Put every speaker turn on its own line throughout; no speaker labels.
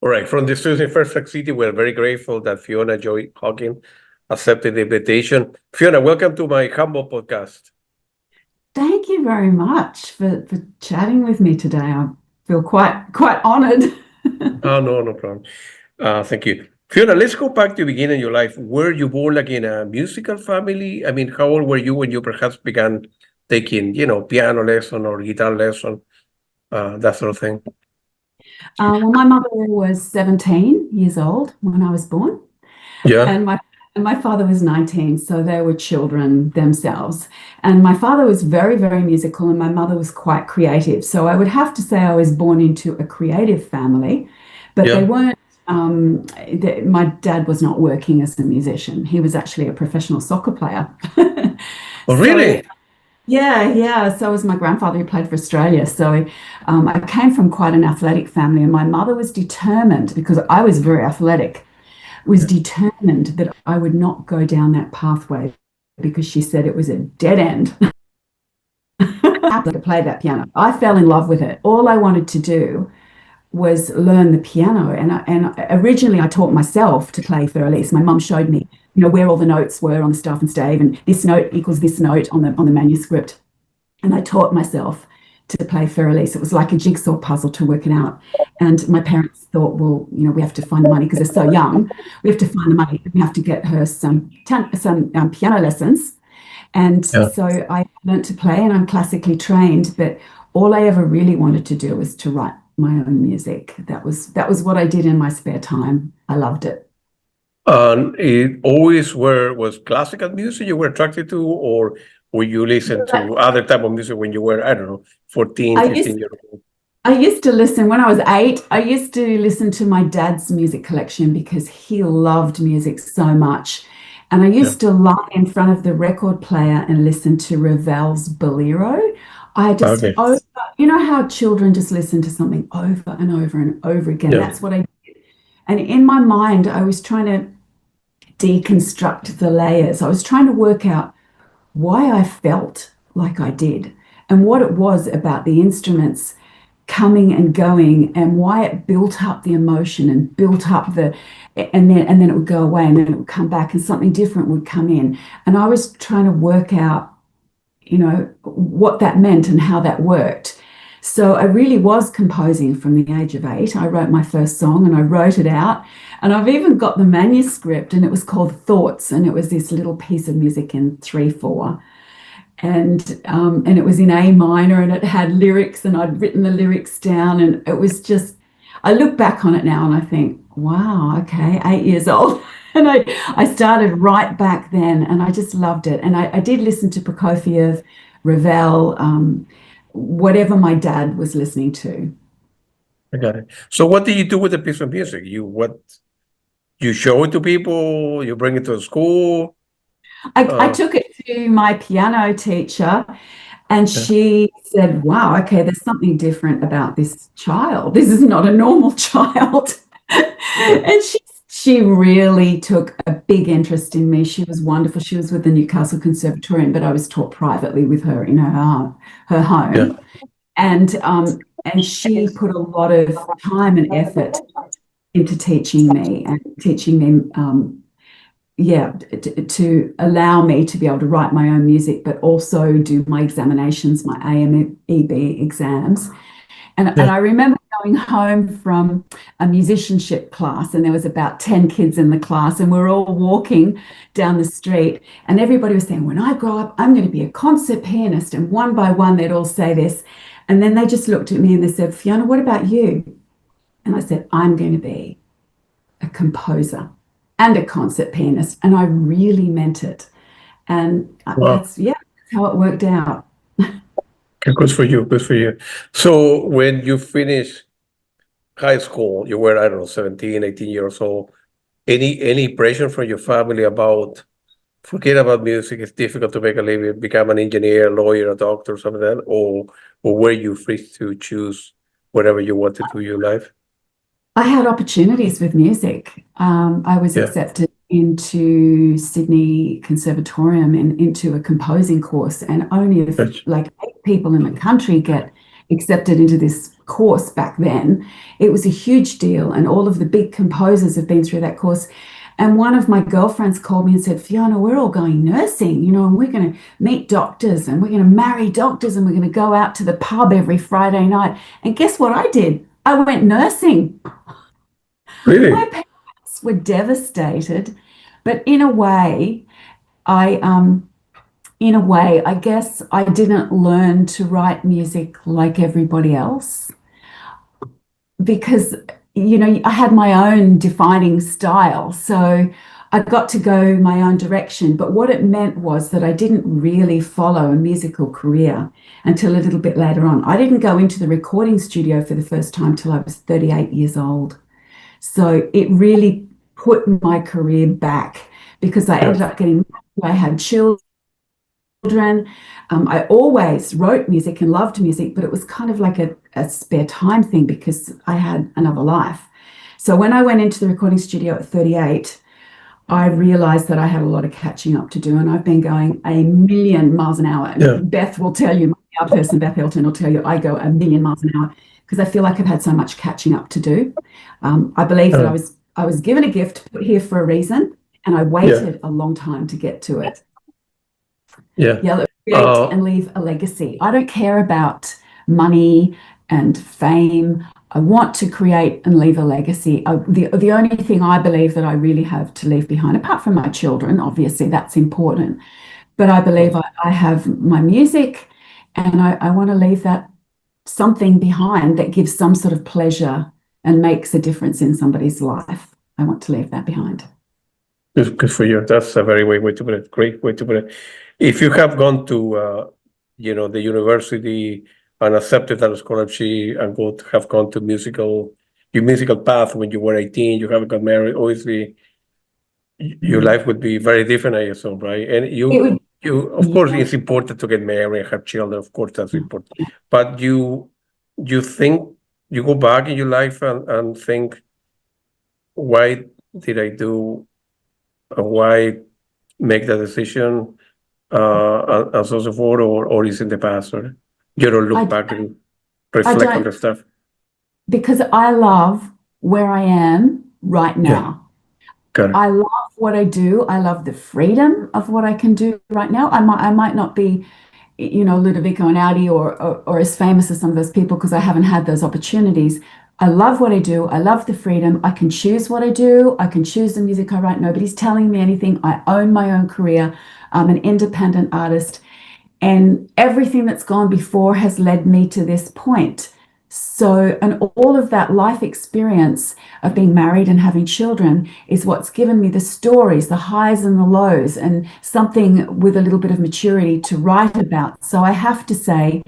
All right, from the students in Fairfax City, we're very grateful that Fiona Joy Hawkins accepted the invitation. Fiona, welcome to my humble podcast.
Thank you very much for chatting with me today. I feel quite honored.
Oh, no problem. Thank you. Fiona, let's go back to the beginning of your life. Were you born like in a musical family? I mean, how old were you when you perhaps began taking, piano lesson or guitar lesson, that sort of thing?
Well, my mother was 17 years old when I was born,
Yeah,
and my father was 19, so they were children themselves. And my father was very, very musical, and my mother was quite creative. So I would have to say I was born into a creative family, but they
yeah.
weren't. My dad was not working as a musician. He was actually a professional soccer player.
Oh,
So
really?
yeah. So was my grandfather who played for Australia. So I came from quite an athletic family, and my mother was determined, because I was very athletic, was
Yeah.
determined that I would not go down that pathway because she said it was a dead end. I could play that piano. I fell in love with it. All I wanted to do was learn the piano, and originally I taught myself to play Furlise. My mum showed me, where all the notes were on the staff and stave, and this note equals this note on the manuscript, and I taught myself to play Furlise. It was like a jigsaw puzzle to work it out. And my parents thought, well, we have to find the money because they're so young. We have to find the money. We have to get her some piano lessons. And
Yeah.
so I learned to play, and I'm classically trained, but all I ever really wanted to do was to write my own music. That was what I did in my spare time. I loved it.
And it always was classical music you were attracted to, or would you listen to other type of music when you were, I don't know, 14,
I
15
used
years old?
I used to listen when I was 8. I used to listen to my dad's music collection because he loved music so much. And I
Yeah.
used to lie in front of the record player and listen to Ravel's Bolero. I just,
Okay.
how children just listen to something over and over and over again.
Yeah.
That's what I did. And in my mind, I was trying to deconstruct the layers. I was trying to work out why I felt like I did and what it was about the instruments coming and going, and why it built up the emotion and built up and then it would go away, and then it would come back and something different would come in. And I was trying to work out, what that meant and how that worked. So I really was composing from the age of 8. I wrote my first song and I wrote it out, and I've even got the manuscript, and it was called Thoughts, and it was this little piece of music in 3/4. And it was in A minor, and it had lyrics, and I'd written the lyrics down, and it was just, I look back on it now and I think, wow, okay, 8 years old. And I started right back then, and I just loved it. And I did listen to Prokofiev, Ravel, whatever my dad was listening to.
I got it. So what do you do with a piece of music? You show it to people, you bring it to school?
I
Uh,
took it to my piano teacher, and
yeah.
she said, wow, okay, there's something different about this child. This is not a normal child.
Yeah.
And she really took a big interest in me. She was wonderful. She was with the Newcastle Conservatorium, but I was taught privately with her in her
Yeah.
home. And she put a lot of time and effort into teaching me to allow me to be able to write my own music, but also do my examinations, my AMEB exams. And
Yeah.
I remember going home from a musicianship class, and there was about 10 kids in the class, and we were all walking down the street, and everybody was saying, when I grow up, I'm going to be a concert pianist. And one by one, they'd all say this. And then they just looked at me and they said, Fiona, what about you? And I said, I'm going to be a composer and a concert pianist. And I really meant it. And
Wow.
that's how it worked out.
Okay, good for you. Good for you. So when you finish high school, you were, I don't know, 17, 18 years old. Any pressure from your family about forget about music, it's difficult to make a living, become an engineer, lawyer, a doctor, something like that, or were you free to choose whatever you wanted to do in your life?
I had opportunities with music. I was
Yeah.
accepted into Sydney Conservatorium and into a composing course, and only
Gotcha.
like 8 people in the country get accepted into this course back then. It was a huge deal, and all of the big composers have been through that course. And one of my girlfriends called me and said, Fiona, we're all going nursing, and we're going to meet doctors and we're going to marry doctors and we're going to go out to the pub every Friday night. And guess what I did? I went nursing.
Really?
My parents were devastated, but in a way, I guess I didn't learn to write music like everybody else because, I had my own defining style. So I got to go my own direction. But what it meant was that I didn't really follow a musical career until a little bit later on. I didn't go into the recording studio for the first time till I was 38 years old. So it really put my career back because I ended up I had children. I always wrote music and loved music, but it was kind of like a spare time thing because I had another life. So when I went into the recording studio at 38, I realized that I had a lot of catching up to do, and I've been going a million miles an hour.
Yeah.
Beth will tell you, my person, Beth Hilton will tell you, I go a million miles an hour because I feel like I've had so much catching up to do. I believe that I was given a gift, put here for a reason, and I waited a long time to get to it.
Yeah.
Create and leave a legacy. I don't care about money and fame. I want to create and leave a legacy. The only thing I believe that I really have to leave behind, apart from my children, obviously that's important, but I believe I have my music, and I want to leave that something behind that gives some sort of pleasure and makes a difference in somebody's life. I want to leave that behind.
Good for you. That's a very way to put it. Great way to put it. If you have gone to, the university and accepted that scholarship and have gone to your musical path when you were 18, you haven't got married, obviously your life would be very different, I assume, right? And of course, it's important to get married and have children. Of course, that's important. But you think, you go back in your life and think, why did I do, why make that decision, and so forth, or is in the past, or you don't look back and reflect on the stuff?
Because I love where I am right now.
Got it.
I love what I do. I love the freedom of what I can do right now. I might not be, Ludovico Einaudi or as famous as some of those people because I haven't had those opportunities. I love what I do. I love the freedom. I can choose what I do. I can choose the music I write. Nobody's telling me anything. I own my own career. I'm an independent artist. And everything that's gone before has led me to this point. So, and all of that life experience of being married and having children is what's given me the stories, the highs and the lows, and something with a little bit of maturity to write about. So I have to say,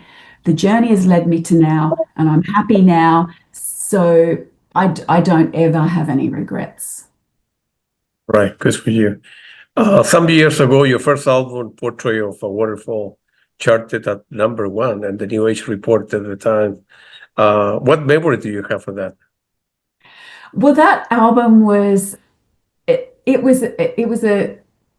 the journey has led me to now, and I'm happy now. So I don't ever have any regrets.
Right, good for you. Some years ago, your first album, Portrait of a Waterfall, charted at #1, and the New Age report at the time. What memory do you have for that?
Well, that album was,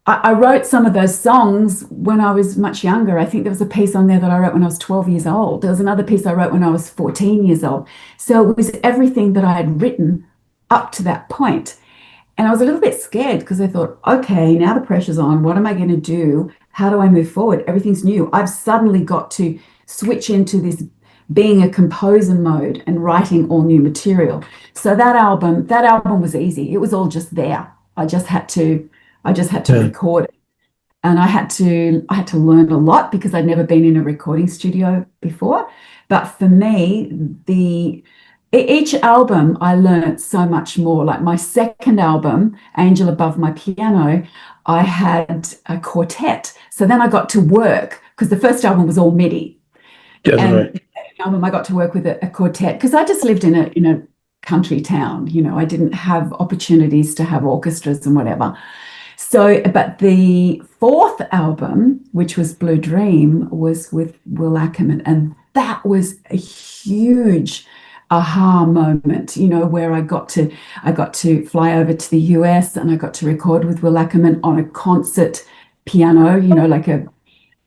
I wrote some of those songs when I was much younger. I think there was a piece on there that I wrote when I was 12 years old. There was another piece I wrote when I was 14 years old. So it was everything that I had written up to that point. And I was a little bit scared because I thought, okay, now the pressure's on. What am I going to do? How do I move forward? Everything's new. I've suddenly got to switch into this being a composer mode and writing all new material. So that album was easy. It was all just there. I just had to record it. And I had to learn a lot because I'd never been in a recording studio before. But for me, each album I learned so much more. Like my second album, Angel Above My Piano, I had a quartet. So then I got to work because the first album was all MIDI.
Yes,
and
right.
The second album I got to work with a quartet because I just lived in a country town. I didn't have opportunities to have orchestras and whatever. So, but the fourth album, which was Blue Dream, was with Will Ackerman, and that was a huge aha moment, where I got to fly over to the US and I got to record with Will Ackerman on a concert piano, like a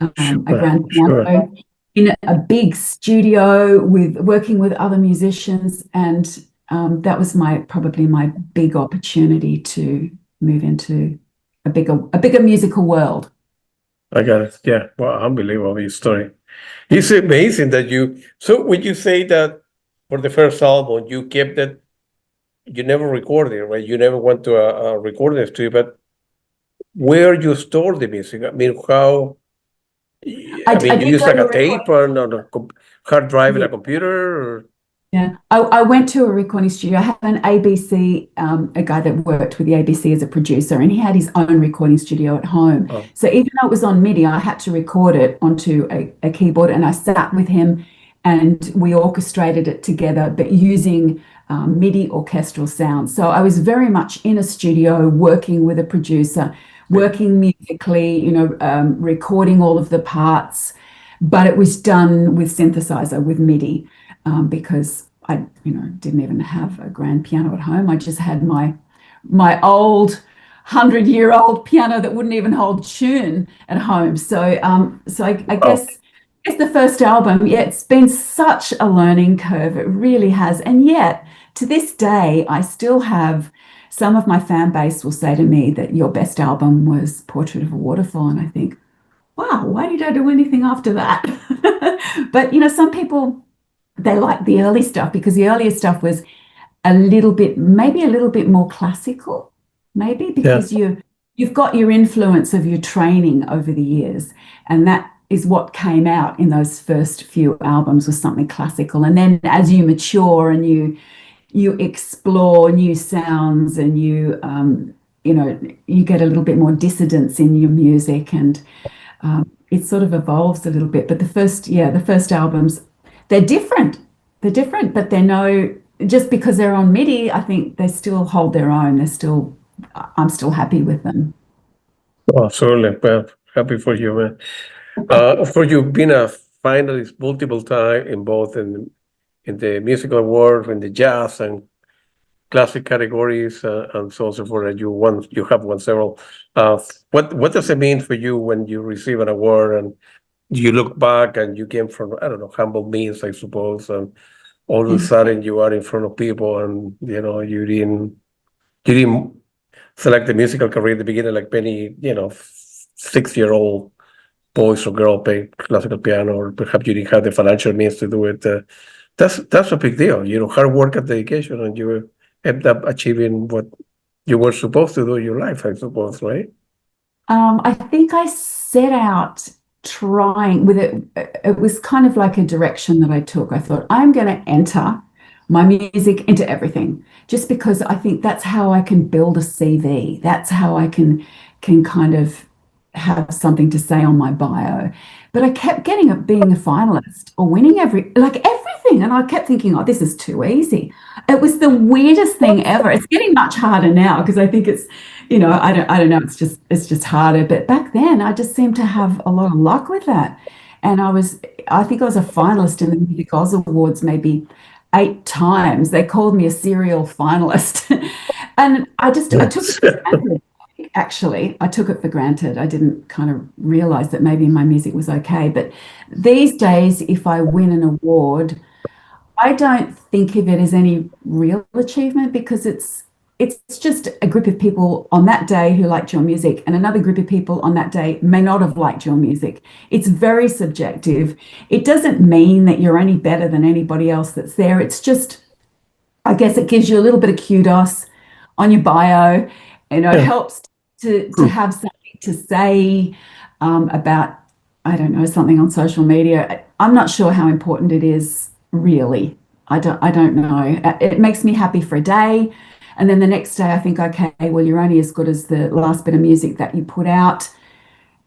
grand piano.
Sure.
in a big studio working with other musicians, and that was probably my big opportunity to move into a bigger musical world.
I got it. Yeah. Well, unbelievable story. It's amazing that so when you say that for the first album, you kept it, you never recorded it, right? You never went to a recording studio, but where you store the music? I mean, you
did
use
go
like
to
a
a
tape
recording.
on a hard drive in
Yeah.
a computer? Or?
Yeah, I went to a recording studio. I had an ABC, a guy that worked with the ABC as a producer, and he had his own recording studio at home.
Oh,
So even though it was on MIDI, I had to record it onto a keyboard, and I sat with him and we orchestrated it together, but using MIDI orchestral sounds. So I was very much in a studio working with a producer, working musically, recording all of the parts, but it was done with synthesizer, with MIDI. Because I, didn't even have a grand piano at home. I just had my old 100-year-old piano that wouldn't even hold tune at home. So, I guess the first album, yeah, it's been such a learning curve. It really has, and yet to this day, I still have some of my fan base will say to me that your best album was Portrait of a Waterfall, and I think, wow, why did I do anything after that? But some people, they like the early stuff because the earlier stuff was maybe a little bit more classical, maybe because you've got your influence of your training over the years, and that is what came out in those first few albums, was something classical. And then as you mature and you explore new sounds, and you get a little bit more dissidence in your music, and it sort of evolves a little bit. But the first albums, they're different. They're different, but just because they're on MIDI, I think they still hold their own. I'm still happy with them.
well, absolutely. Well, happy for you, man. Of course, you've been a finalist multiple times in both in the musical award, in the jazz and classic categories, and so on and so forth. And you have won several. What does it mean for you when you receive an award and you look back and you came from, I don't know, humble means, I suppose, and all of a sudden you are in front of people, and you didn't select the musical career at the beginning like many 6-year-old boys or girls play classical piano, or perhaps you didn't have the financial means to do it. That's a big deal, hard work and dedication, and you end up achieving what you were supposed to do in your life, I suppose, right?
I think I set out trying with it. It was kind of like a direction that I took. I thought, I'm going to enter my music into everything, just because I think that's how I can build a CV. That's how I can kind of have something to say on my bio. But I kept being a finalist or winning everything. And I kept thinking, oh, this is too easy. It was the weirdest thing ever. It's getting much harder now because I think it's, I don't know, it's just harder. But back then I just seemed to have a lot of luck with that. And I think I was a finalist in the Music Oz Awards maybe 8 times. They called me a serial finalist. And I took it for granted. Actually, I took it for granted. I didn't kind of realize that maybe my music was okay. But these days, if I win an award, I don't think of it as any real achievement, because it's just a group of people on that day who liked your music, and another group of people on that day may not have liked your music. It's very subjective. It doesn't mean that you're any better than anybody else that's there. It's just, I guess it gives you a little bit of kudos on your bio. It helps to have something to say about, I don't know, something on social media. I'm not sure how important it is, really. I don't know. It makes me happy for a day, and then the next day I think, okay, well, you're only as good as the last bit of music that you put out,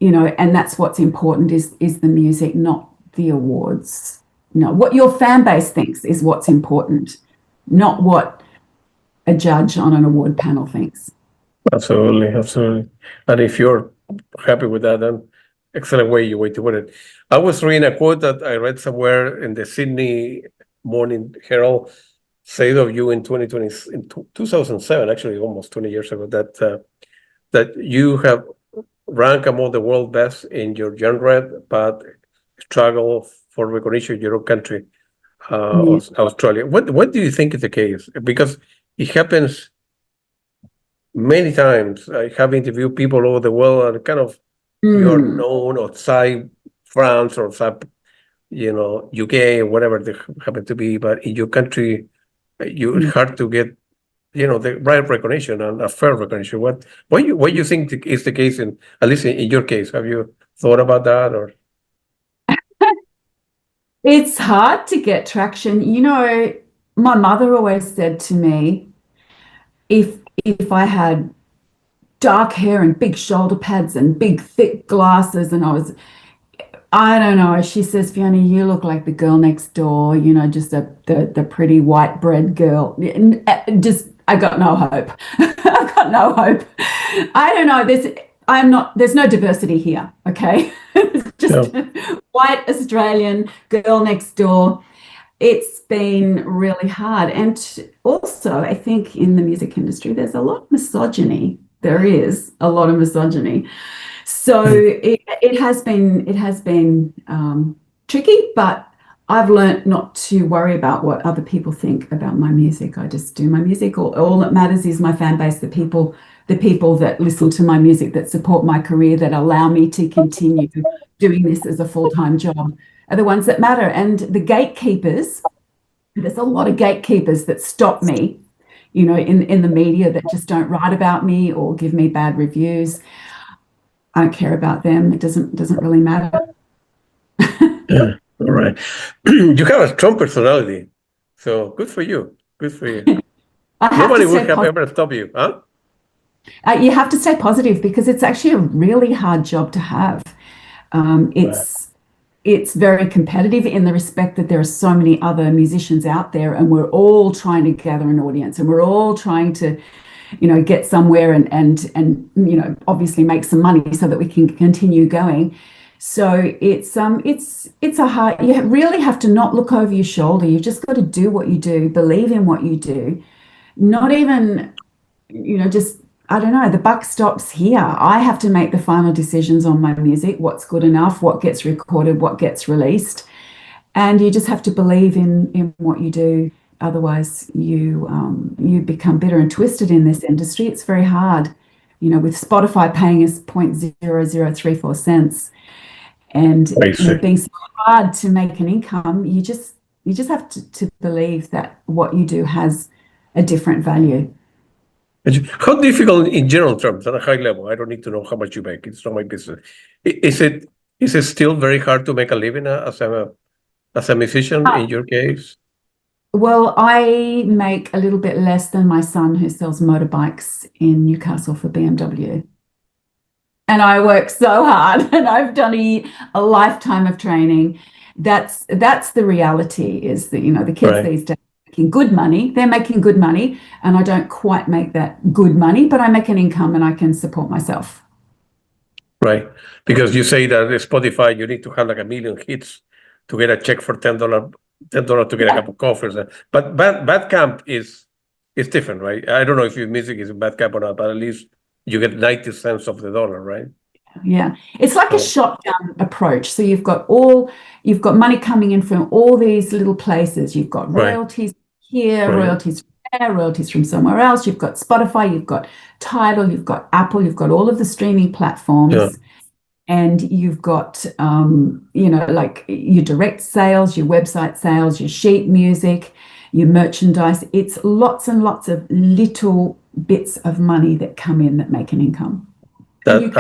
and that's what's important, is the music, not the awards. No, what your fan base thinks is what's important, not what a judge on an award panel thinks.
Absolutely, absolutely. And if you're happy with that, then excellent way to put it. I was reading a quote that I read somewhere in the Sydney Morning Herald, said of you in 2007, actually almost 20 years ago, that you have ranked among the world best in your genre, but struggle for recognition in your own country,
Yeah.
Australia. What do you think is the case? Because it happens many times. I have interviewed people all over the world, and kind of you're known outside France or outside, UK or whatever they happen to be, but in your country, it's hard to get, the right recognition and a fair recognition. What you think is the case at least in your case? Have you thought about that or?
It's hard to get traction. My mother always said to me, if I had dark hair and big shoulder pads and big thick glasses and I don't know, she says, Fiona, you look like the girl next door, just the pretty white bread girl. I got no hope. I've got no hope. I don't know. There's no diversity here. Okay. It's just white Australian girl next door. It's been really hard. And also, I think in the music industry, there's a lot of misogyny. There is a lot of misogyny. So it has been tricky, but I've learned not to worry about what other people think about my music. I just do my music. All that matters is my fan base, the people that listen to my music, that support my career, that allow me to continue doing this as a full-time job, are the ones that matter. And the gatekeepers, there's a lot of gatekeepers that stop me, in the media, that just don't write about me or give me bad reviews. I don't care about them. It doesn't really matter.
Yeah. All right. You have a strong personality, so good for you. Good for you. Nobody would have ever stopped you, huh?
You have to stay positive, because it's actually a really hard job to have. It's very competitive in the respect that there are so many other musicians out there, and we're all trying to gather an audience, and we're all trying to, get somewhere and obviously make some money so that we can continue going. So it's a hard. You really have to not look over your shoulder. You've just got to do what you do, believe in what you do, not even, just. I don't know, the buck stops here. I have to make the final decisions on my music, what's good enough, what gets recorded, what gets released. And you just have to believe in what you do. Otherwise, you become bitter and twisted in this industry. It's very hard, with Spotify paying us 0.0034 cents and being so hard to make an income. You just have to believe that what you do has a different value.
How difficult in general terms, at a high level? I don't need to know how much you make. It's not my business. Is it still very hard to make a living as a musician in your case?
Well, I make a little bit less than my son, who sells motorbikes in Newcastle for BMW. And I work so hard, and I've done a lifetime of training. That's the reality, is that, the kids these days making good money. They're making good money, and I don't quite make that good money, but I make an income and I can support myself. Right.
Because you say that Spotify, you need to have like 1 million hits to get a check for $10 to get a cup of coffee. But Bandcamp is different, right? I don't know if your music is Bandcamp or not, but at least you get 90 cents of the dollar, right?
Yeah, it's like a shotgun approach. So you've got money coming in from all these little places. You've got royalties here, royalties from there, royalties from somewhere else. You've got Spotify, you've got Tidal, you've got Apple, you've got all of the streaming platforms, and you've got like your direct sales, your website sales, your sheet music, your merchandise. It's lots and lots of little bits of money that come in that make an income. You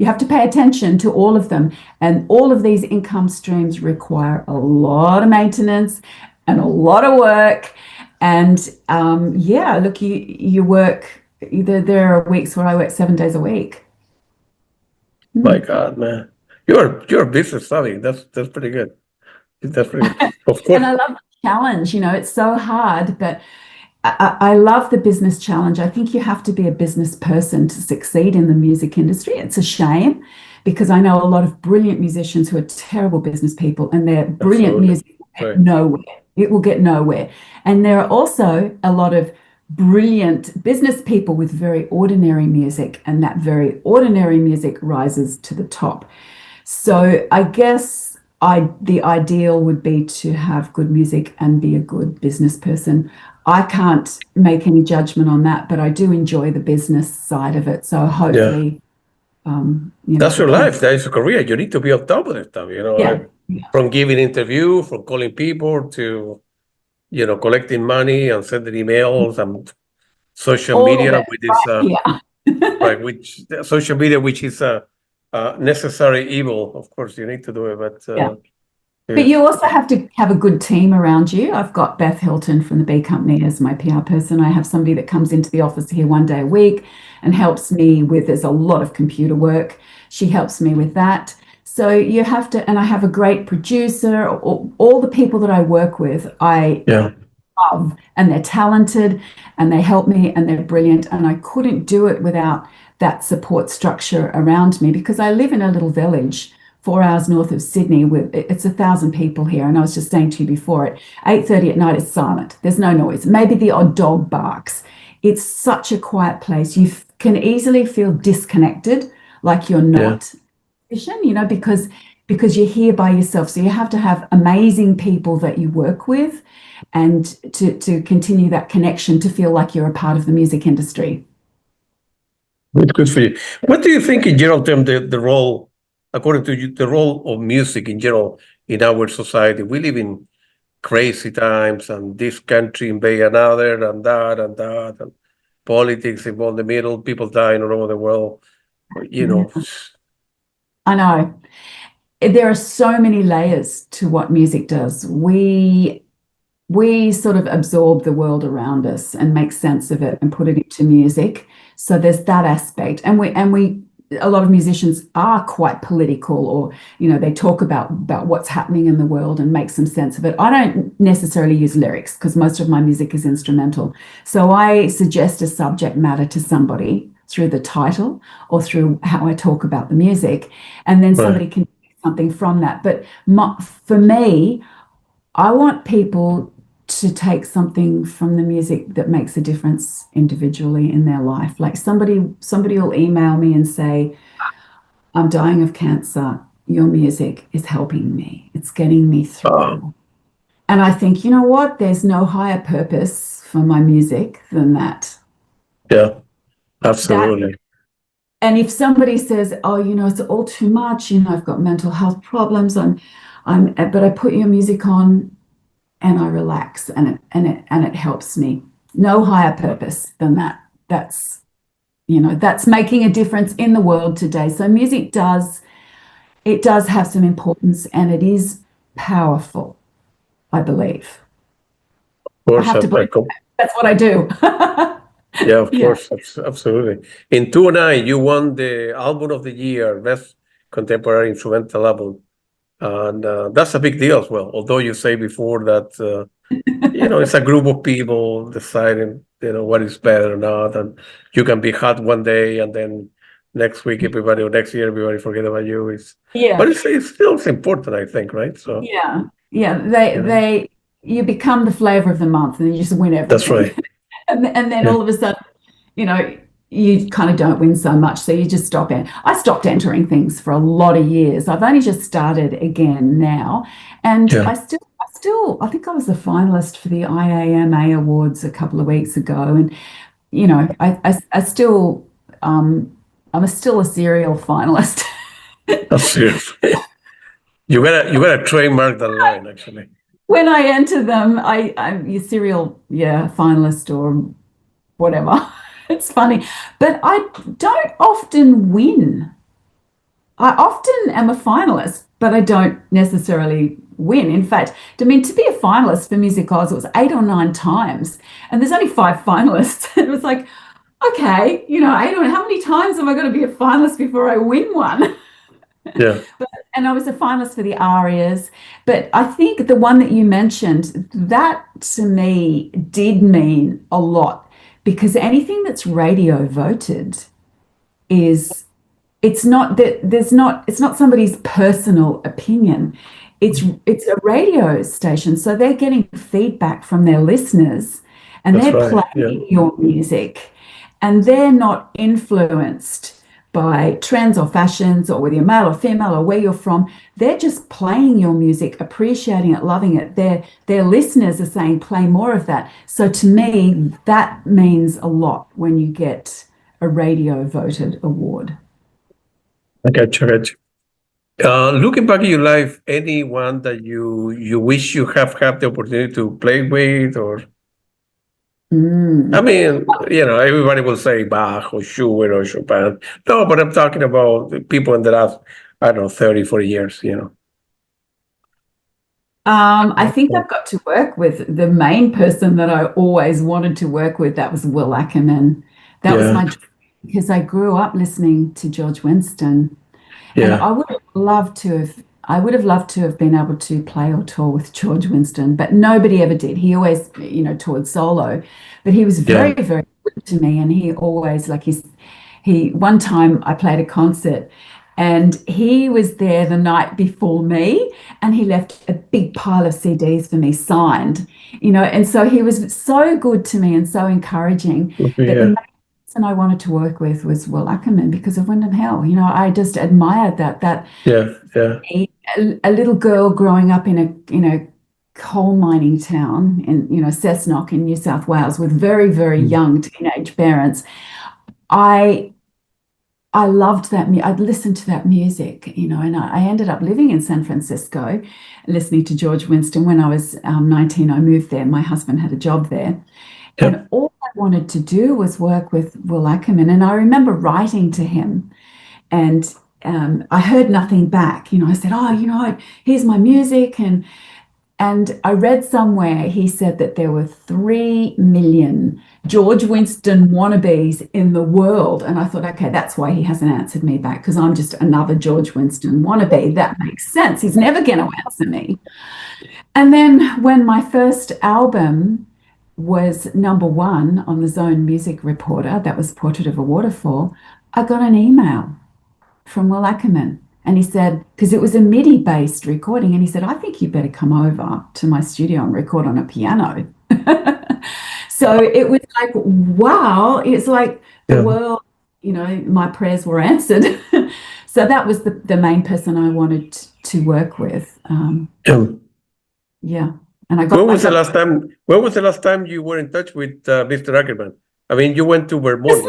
have to pay attention to all of them, and all of these income streams require a lot of maintenance and a lot of work. And look, you work. There are weeks where I work 7 days a week.
My God, man, you're business savvy. That's pretty good. That's pretty good. Of course.
And I love the challenge. It's so hard, but I love the business challenge. I think you have to be a business person to succeed in the music industry. It's a shame, because I know a lot of brilliant musicians who are terrible business people, and their brilliant music will get nowhere. It will get nowhere. And there are also a lot of brilliant business people with very ordinary music, and that very ordinary music rises to the top. So I guess the ideal would be to have good music and be a good business person. I can't make any judgment on that, but I do enjoy the business side of it. So hopefully,
that's your life. That is a career. You need to be on top of it stuff, from giving interview, from calling people to, collecting money and sending emails and social
all
media,
of it,
which is
right?
which social media, which is a necessary evil. Of course, you need to do it, but
But you also have to have a good team around you. I've got Beth Hilton from the B Company as my PR person. I have somebody that comes into the office here one day a week and helps me with, there's a lot of computer work. She helps me with that. So you have to, and I have a great producer. All the people that I work with, I love, and they're talented and they help me and they're brilliant. And I couldn't do it without that support structure around me, because I live in a little village 4 hours north of Sydney. It's 1,000 people here. And I was just saying to you before, at 8:30 at night, it's silent. There's no noise. Maybe the odd dog barks. It's such a quiet place. You can easily feel disconnected, like you're not because you're here by yourself. So you have to have amazing people that you work with, and to continue that connection, to feel like you're a part of the music industry.
Good for you. What do you think in general terms, the role, according to you, the role of music in general in our society? We live in crazy times, and this country invade another, and that, and politics involved in the middle, people dying all over the world.
I know. There are so many layers to what music does. We sort of absorb the world around us and make sense of it and put it into music. So there's that aspect. And we a lot of musicians are quite political, or they talk about what's happening in the world and make some sense of it. I don't necessarily use lyrics because most of my music is instrumental. So I suggest a subject matter to somebody through the title or through how I talk about the music, and then somebody can do something from that. But for me, I want people to take something from the music that makes a difference individually in their life. Like somebody will email me and say, I'm dying of cancer. Your music is helping me. It's getting me through. And I think, you know what? There's no higher purpose for my music than that.
Yeah, absolutely.
And if somebody says, oh, it's all too much, I've got mental health problems, but I put your music on and I relax, and it helps me. No higher purpose than that. That's making a difference in the world today. So music does have some importance, and it is powerful, I believe.
Of course,
I have to believe that's what I do.
Yeah, of course, absolutely. In 2009, you won the Album of the Year, Best Contemporary Instrumental Album. And that's a big deal as well. Although you say before that, it's a group of people deciding, what is better or not. And you can be hot one day, and then next week, or next year, everybody forget about you. But it's still important, I think, right? So
you become the flavor of the month, and you just win everything.
That's right.
and then all of a sudden, you kind of don't win so much, so you just stop it. I stopped entering things for a lot of years. I've only just started again now, and I think I was a finalist for the IAMA Awards a couple of weeks ago, and I still I'm still a serial finalist.
Seriously, you gotta trademark the line, actually.
When I enter them, I'm a serial finalist or whatever. It's funny, but I don't often win. I often am a finalist, but I don't necessarily win. In fact, to be a finalist for Music Oz, it was 8 or 9 times, and there's only 5 finalists. It was like, okay, 8 or how many times am I going to be a finalist before I win one?
Yeah.
And I was a finalist for the ARIAs, but I think the one that you mentioned, that to me did mean a lot. Because anything that's radio voted it's not somebody's personal opinion. It's a radio station, so they're getting feedback from their listeners, and they're playing your music, and they're not influenced by trends or fashions, or whether you're male or female or where you're from. They're just playing your music, appreciating it, loving it. Their listeners are saying, play more of that. So to me, that means a lot when you get a radio voted award.
I got you. Looking back in your life, anyone that you wish you have had the opportunity to play with, or I mean, everybody will say Bach or Schubert or Chopin. No, but I'm talking about the people in the last, I don't know, 30, 40 years,
I think I've got to work with the main person that I always wanted to work with. That was Will Ackerman. That was my dream, because I grew up listening to George Winston, and I would have loved to have been able to play or tour with George Winston, but nobody ever did. He always, toured solo, but he was very, very good to me, and he always one time I played a concert, and he was there the night before me, and he left a big pile of CDs for me signed, and so he was so good to me and so encouraging. But the person I wanted to work with was Will Ackerman because of Wind and Hell. I just admired that. A little girl growing up in a coal mining town in Cessnock in New South Wales with very, very young teenage parents. I loved that. I'd listened to that music, and I ended up living in San Francisco, listening to George Winston. When I was 19, I moved there. My husband had a job there. And all I wanted to do was work with Will Ackerman. And I remember writing to him, and I heard nothing back. I said, here's my music. And I read somewhere he said that there were 3 million George Winston wannabes in the world. And I thought, okay, that's why he hasn't answered me back, because I'm just another George Winston wannabe. That makes sense. He's never going to answer me. And then when my first album was #1 on the Zone Music Reporter, that was Portrait of a Waterfall, I got an email from Will Ackerman. And he said, because it was a MIDI-based recording, and he said, I think you better come over to my studio and record on a piano. So it was like, wow, it's like the world, my prayers were answered. So that was the main person I wanted to work with. And I got. When was
the last time you were in touch with Mr. Ackerman? I mean, you went to Vermont.
This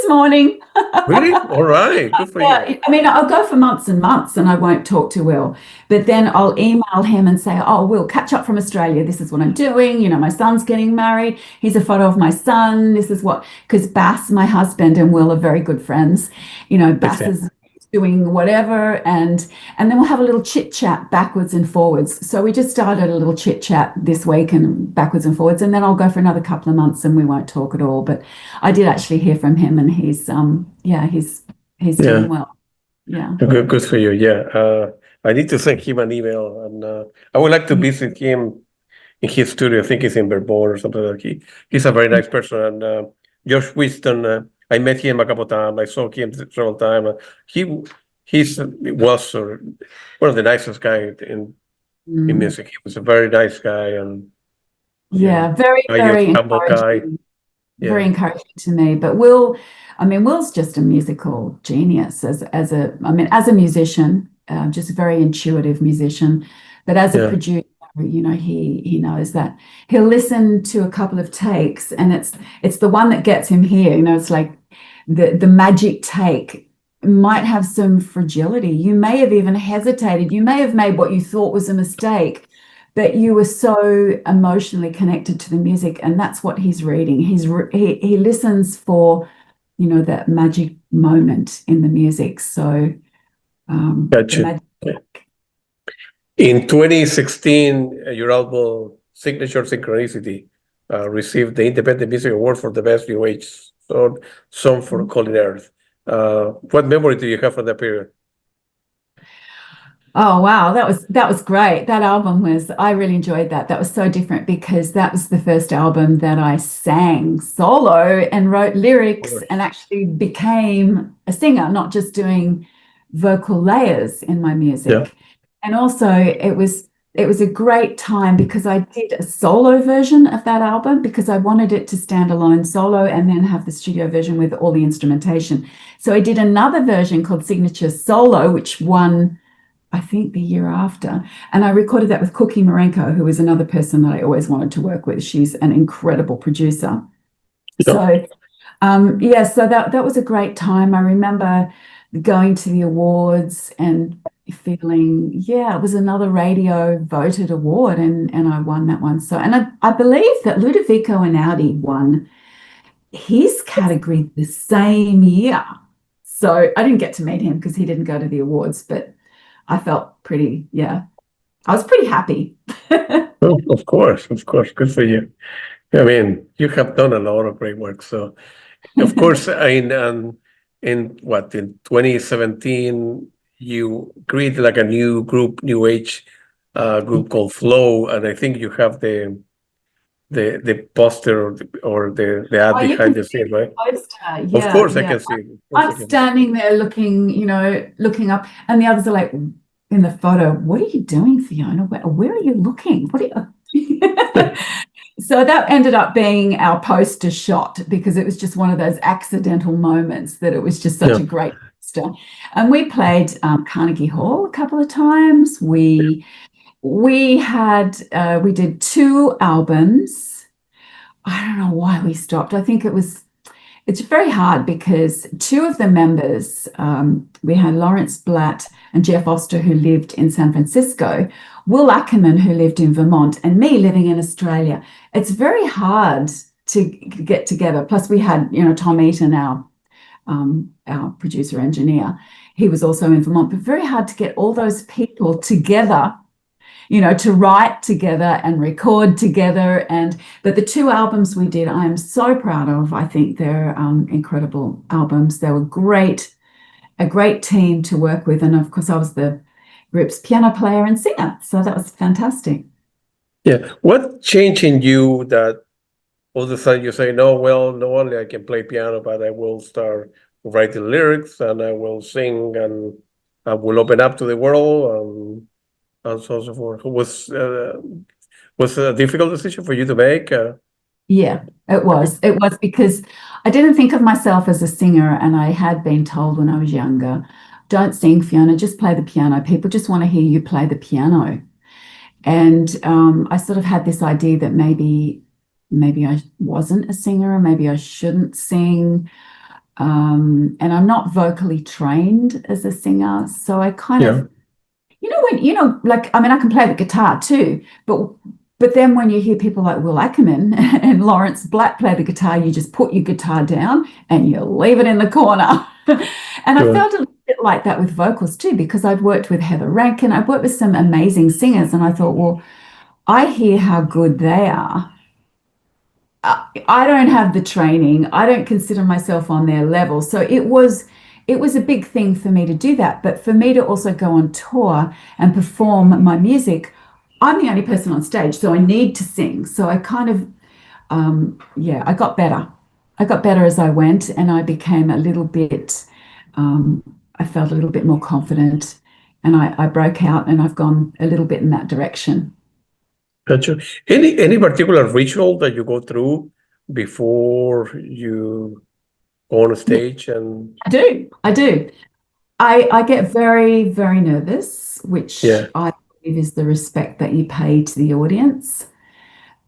morning.
Really? All right. Good for you.
I mean, I'll go for months and months and I won't talk to Will. But then I'll email him and say, Will, catch up from Australia. This is what I'm doing. My son's getting married. Here's a photo of my son. This is what, because Bass, my husband, and Will are very good friends. Bass is doing whatever, and then we'll have a little chit chat backwards and forwards. So we just started a little chit chat this week and backwards and forwards, and then I'll go for another couple of months and we won't talk at all. But I did actually hear from him, and he's doing well. Yeah,
good for you. I need to send him an email, and I would like to visit him in his studio. I think he's in Vermont or something like that. He's a very nice person, and George Winston. I met him a couple of times. I saw him several times. He was one of the nicest guys in music. He was a very nice guy, and
very, very
humble guy.
Very encouraging to me. But Will's just a musical genius as a musician, just a very intuitive musician. But as a producer, he knows that he'll listen to a couple of takes, and it's the one that gets him here. It's like the magic take might have some fragility. You may have even hesitated. You may have made what you thought was a mistake, but you were so emotionally connected to the music, and that's what he's reading. He listens for, that magic moment in the music. So,
gotcha. In 2016, your album Signature Synchronicity received the Independent Music Award for the Best New Age Song for Calling Earth. What memory do you have from that period?
Oh, wow. That was great. That album I really enjoyed that. That was so different because that was the first album that I sang solo and wrote lyrics and actually became a singer, not just doing vocal layers in my music. And also it was it was a great time because I did a solo version of that album because I wanted it to stand alone solo and then have the studio version with all the instrumentation. So I did another version called Signature Solo, which won, I think, the year after. And I recorded that with Cookie Marenko, who is another person that I always wanted to work with. She's an incredible producer.
Yeah.
So, so that was a great time. I remember going to the awards and feeling, it was another radio voted award, and I won that one. So, and I believe that Ludovico Einaudi won his category the same year. So I didn't get to meet him because he didn't go to the awards, but I felt pretty, I was pretty happy.
Oh, of course. Good for you. I mean, you have done a lot of great work. So, of course, in 2017, you created like a new group, new age group called Flow, and I think you have the poster or the ad behind the scene, right?
Poster.
Of course, I can see it.
I'm standing there looking up, and the others are like in the photo. What are you doing, Fiona? Where are you looking? What are you? So that ended up being our poster shot because it was just one of those accidental moments that it was just such a great poster. And we played Carnegie Hall a couple of times. We did 2 albums. I don't know why we stopped. I think it's very hard because 2 of the members, we had Lawrence Blatt and Jeff Oster, who lived in San Francisco, Will Ackerman, who lived in Vermont, and me living in Australia. It's very hard to get together. Plus we had, Tom Eaton, our producer engineer. He was also in Vermont, but very hard to get all those people together, to write together and record together. But the 2 albums we did, I am so proud of. I think they're incredible albums. They were a great team to work with. And of course, I was the group's piano player and singer. So that was fantastic.
Yeah. What changed in you that all of a sudden you say, no, well, not only I can play piano, but I will start writing lyrics and I will sing and I will open up to the world and so on and so forth. Was a difficult decision for you to make?
Yeah, it was. It was because I didn't think of myself as a singer, and I had been told when I was younger, don't sing, Fiona, just play the piano. People just want to hear you play the piano. And I sort of had this idea that maybe I wasn't a singer, maybe I shouldn't sing. And I'm not vocally trained as a singer. So I kind of, I can play the guitar too, but then when you hear people like Will Ackerman and Lawrence Blatt play the guitar, you just put your guitar down and you leave it in the corner. And I felt a little bit like that with vocals too, because I've worked with Heather Rankin, I've worked with some amazing singers, and I thought, well, I hear how good they are. I don't have the training. I don't consider myself on their level. So it was a big thing for me to do that. But for me to also go on tour and perform my music, I'm the only person on stage, so I need to sing. So I kind of, I got better. I got better as I went, and I became a little bit, I felt a little bit more confident, and I broke out, and I've gone a little bit in that direction.
Gotcha. Any particular ritual that you go through before you go on a stage? And
I do. I get very, very nervous, which I believe is the respect that you pay to the audience.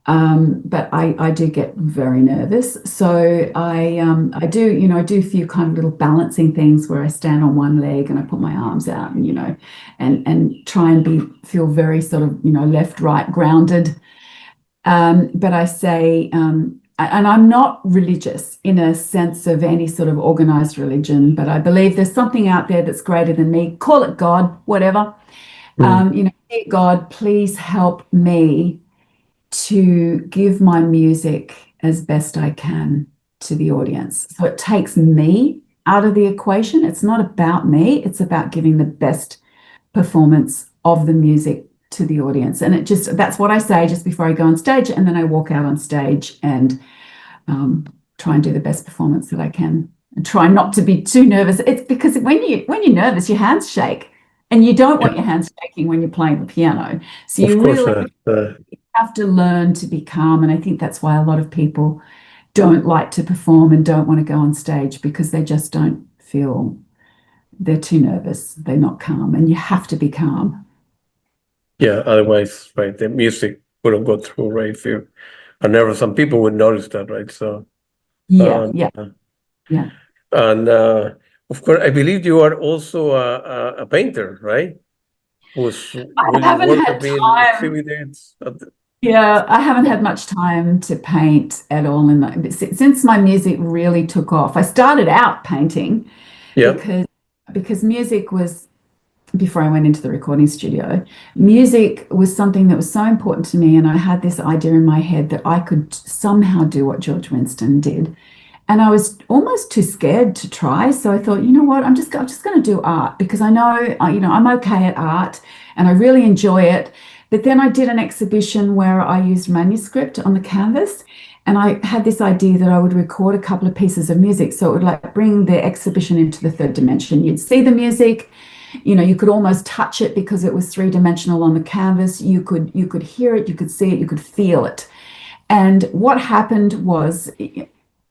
But I do get very nervous. So I do a few kind of little balancing things where I stand on one leg and I put my arms out and try and feel very sort of, left, right, grounded. But I say, and I'm not religious in a sense of any sort of organized religion, but I believe there's something out there that's greater than me. Call it God, whatever. Dear God, please help me to give my music as best I can to the audience. So it takes me out of the equation. It's not about me. It's about giving the best performance of the music to the audience. And that's what I say just before I go on stage. And then I walk out on stage and try and do the best performance that I can and try not to be too nervous. It's because when you're nervous, your hands shake. And you don't want your hands shaking when you're playing the piano. So
Of
you
course,
really have to learn to be calm. And I think that's why a lot of people don't like to perform and don't want to go on stage, because they just don't feel, they're too nervous. They're not calm. And you have to be calm.
yeah. Otherwise, right, the music wouldn't go through, right? If you are nervous, some people would notice that, right? So,
Yeah,
um,
yeah, yeah.
and of course, I believe you are also a painter, right? Whose
I haven't
work have
had
been
time.
exhibited.
Yeah, I haven't had much time to paint at all since my music really took off. I started out painting
Yeah,
because music was, before I went into the recording studio, music was something that was so important to me, and I had this idea in my head that I could somehow do what George Winston did. And I was almost too scared to try. So I thought, you know what, I'm just going to do art, because I know, I'm okay at art and I really enjoy it. But then I did an exhibition where I used manuscript on the canvas, and I had this idea that I would record a couple of pieces of music. So it would like bring the exhibition into the third dimension. You'd see the music, you could almost touch it because it was three-dimensional on the canvas. You could hear it, you could see it, you could feel it. And what happened was,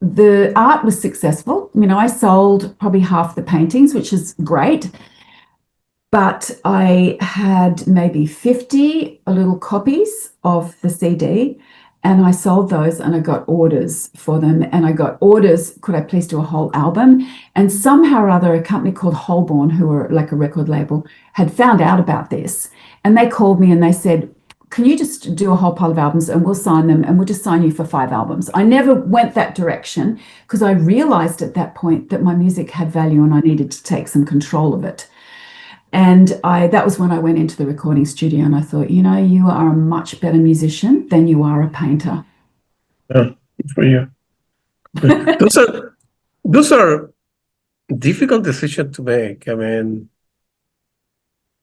the art was successful. I sold probably half the paintings, which is great. But I had maybe 50 little copies of the CD, and I sold those, and I got orders for them. And I got orders, could I please do a whole album? And somehow or other, a company called Holborn, who were like a record label, had found out about this. And they called me and they said, can you just do a whole pile of albums and we'll sign them, and we'll just sign you for 5 albums. I never went that direction because I realized at that point that my music had value and I needed to take some control of it. And that was when I went into the recording studio, and I thought, you are a much better musician than you are a painter.
yeah, good for you. Those are difficult decisions to make. I mean,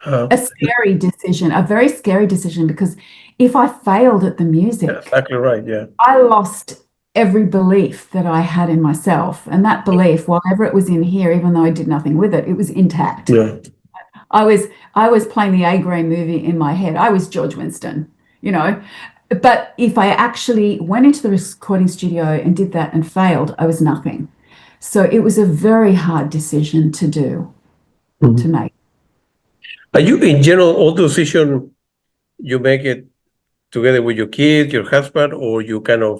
A scary decision, a very scary decision, because if I failed at the
yeah,
music,
exactly right. Yeah,
I lost every belief that I had in myself. And that belief, whatever it was in here, even though I did nothing with it, it was intact.
yeah,
I was playing the A-Grade movie in my head. I was George Winston, But if I actually went into the recording studio and did that and failed, I was nothing. So it was a very hard decision to do, to make.
Are you, in general, all decision you make it together with your kids, your husband, or you kind of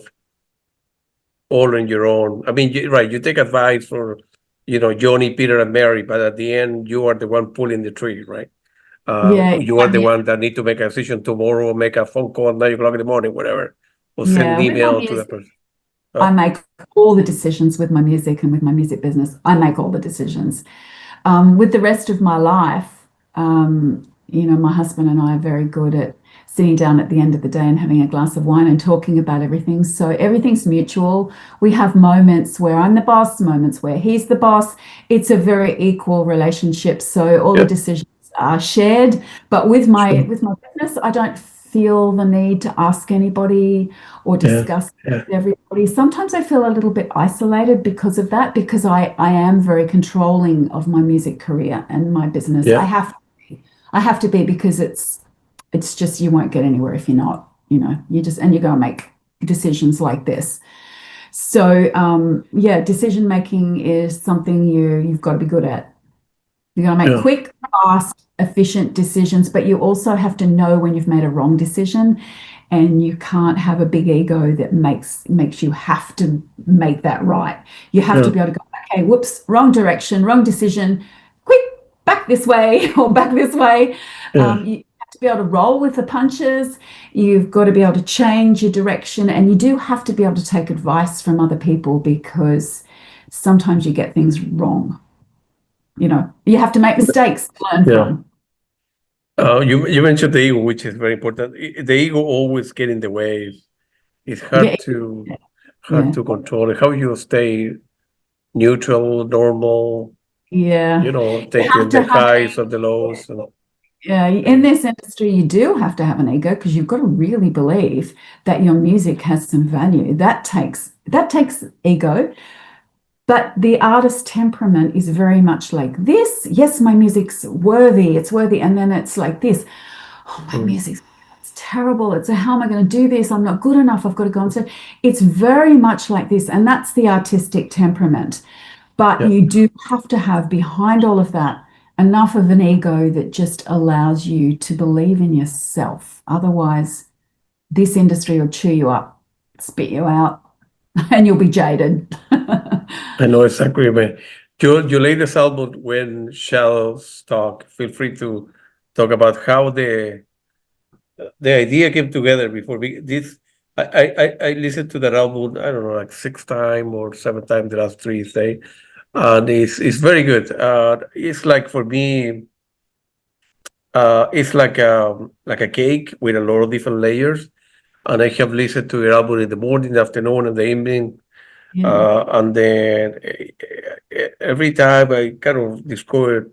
all on your own? I mean, right, you take advice for, Johnny, Peter, and Mary, but at the end, you are the one pulling the trigger, right?
Yeah,
You are the one that need to make a decision tomorrow, make a phone call at 9 o'clock in the morning, whatever, or send an
yeah. With my
email to the
music,
person.
I make all the decisions with my music and with my music business. I make all the decisions. With the rest of my life, my husband and I are very good at sitting down at the end of the day and having a glass of wine and talking about everything. So everything's mutual. We have moments where I'm the boss, moments where he's the boss. It's a very equal relationship. So all the decisions are shared. But with my business, I don't feel the need to ask anybody or discuss with everybody. Sometimes I feel a little bit isolated because of that, because I am very controlling of my music career and my business.
Yeah.
I have to be, because it's just, you won't get anywhere if you're not, and you're going to make decisions like this. So decision making is something you've got to be good at. You're going to make quick, fast, efficient decisions, but you also have to know when you've made a wrong decision, and you can't have a big ego that makes you have to make that right. You have to be able to go, okay, whoops, wrong direction, wrong decision, quick, back this way or back this way. You have to be able to roll with the punches. You've got to be able to change your direction, and you do have to be able to take advice from other people, because sometimes you get things wrong. You have to make mistakes to learn from.
You mentioned the ego, which is very important. The ego always get in the way. It's hard to control. How you stay neutral, normal. Taking the highs and the lows.
In this industry, you do have to have an ego, because you've got to really believe that your music has some value. That takes ego. But the artist temperament is very much like this. Yes, my music's worthy, it's worthy. And then it's like this. Oh, my music's terrible. It's how am I going to do this? I'm not good enough. I've got to go on stage. It's very much like this. And that's the artistic temperament. But
Yeah.
you do have to have behind all of that enough of an ego that just allows you to believe in yourself. Otherwise, this industry will chew you up, spit you out, and you'll be jaded.
I know exactly, man. Your latest album, When Shells Talk, feel free to talk about how the idea came together before this. I listened to that album, I don't know, like 6 times or 7 times the last 3 days, and it's very good. It's like for me, it's like a cake with a lot of different layers. And I have listened to your album in the morning, the afternoon, and the evening.
Yeah.
And then every time I kind of discovered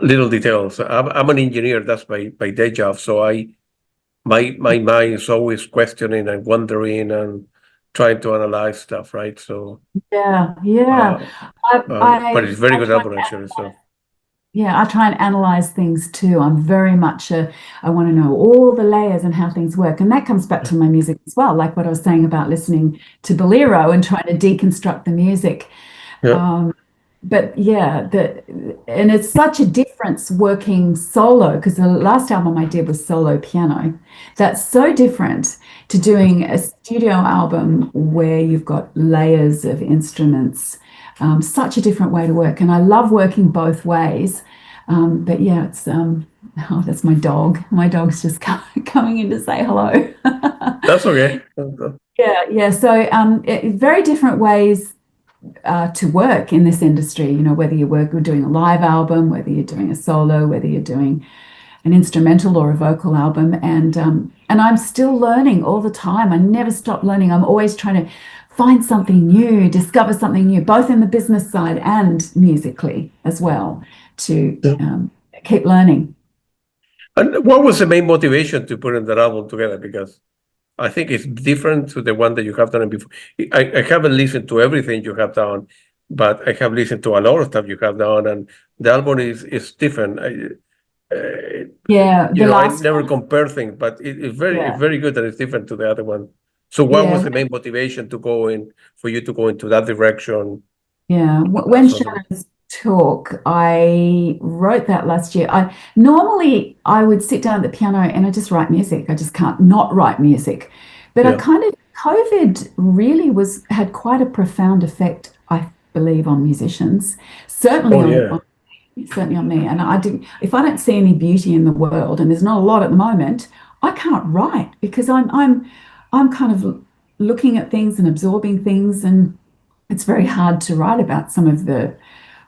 little details. I'm an engineer. That's my day job. So my mind is always questioning and wondering and trying to analyze stuff, right? So,
Yeah,
uh,
yeah.
but it's very
I
good
try
album actually. So,
Yeah, I try and analyze things too. I'm very much I want to know all the layers and how things work. And that comes back to my music as well, like what I was saying about listening to Bolero and trying to deconstruct the music.
yeah,
Um, but yeah, and it's such a difference working solo because the last album I did was solo piano. That's so different to doing a studio album where you've got layers of instruments. Such a different way to work, and I love working both ways. But yeah, it's oh, that's my dog. My dog's just coming in to say hello.
that's okay.
Yeah, yeah. So very different ways to work in this industry. You know, whether you're doing a live album, whether you're doing a solo, whether you're doing an instrumental or a vocal album, and I'm still learning all the time. I never stop learning. I'm always trying to find something new, discover something new, both in the business side and musically as well, to
Yeah.
keep learning.
And what was the main motivation to putting that album together? Because I think it's different to the one that you have done before. I haven't listened to everything you have done, but I have listened to a lot of stuff you have done, and the album is different.
Yeah, the
I
last
never
one.
compare things, but it's
Yeah,
very good and it's different to the other one. So, what was
yeah,
the main motivation for you to go into that direction?
yeah. When
So the,
Shadows Talk, I wrote that last year. I would sit down at the piano and I just write music. I just can't not write music. But I
yeah.
kind of COVID really had quite a profound effect, I believe, on musicians. Certainly
Oh
on,
yeah.
on certainly on me. And I do if I don't see any beauty in the world, and there's not a lot at the moment, I can't write because I'm kind of looking at things and absorbing things, and it's very hard to write about some of the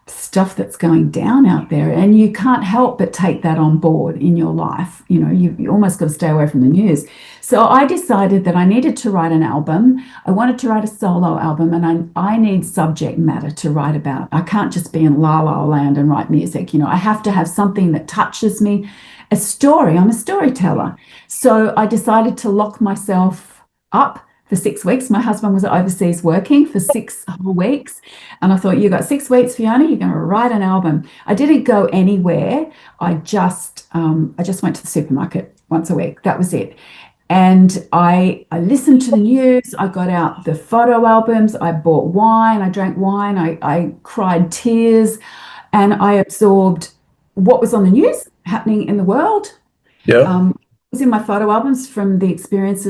stuff that's going down out there, and you can't help but take that on board in your life. You know, you almost got to stay away from the news. So I decided that I needed to write an album. I wanted to write a solo album, and I need subject matter to write about. I can't just be in la la land and write music. You know, I have to have something that touches me, a story. I'm a storyteller. So I decided to lock myself up for 6 weeks. My husband was overseas working for 6 whole weeks. And I thought, you got 6 weeks, Fiona, you're going to write an album. I didn't go anywhere. I just went to the supermarket once a week. That was it. And I listened to the news. I got out the photo albums. I bought wine. I drank wine. I cried tears. And I absorbed what was on the news happening in the world.
Yeah.
Was in my photo albums from the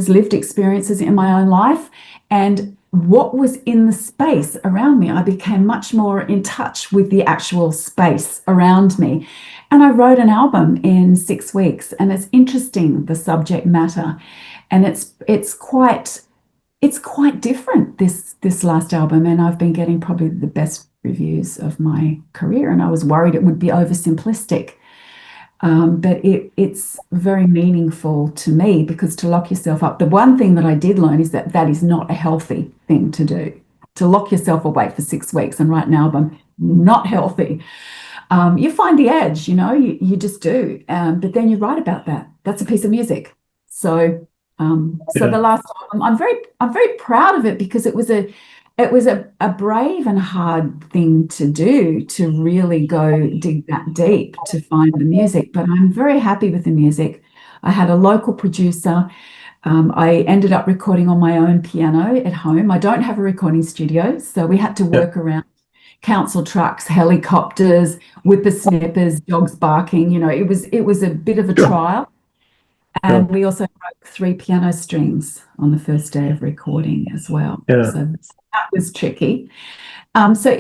lived experiences in my own life, and what was in the space around me. I became much more in touch with the actual space around me. And I wrote an album in 6 weeks, and it's interesting, the subject matter. And it's quite different, this last album, and I've been getting probably the best reviews of my career, and I was worried it would be oversimplistic. But it's very meaningful to me, because to lock yourself up, the one thing that I did learn is that is not a healthy thing to do. To lock yourself away for 6 weeks and write an album, not healthy. You find the edge, you just do. But then you write about that. That's a piece of music. So
Yeah.
the last album, I'm very proud of it, because it was it was a brave and hard thing to do, to really go dig that deep to find the music. But I'm very happy with the music. I had a local producer. I ended up recording on my own piano at home. I don't have a recording studio, so we had to work around council trucks, helicopters, whippersnippers, dogs barking. It was a bit of a trial. And we also broke 3 piano strings on the first day of recording as well.
Yeah.
So that was tricky. So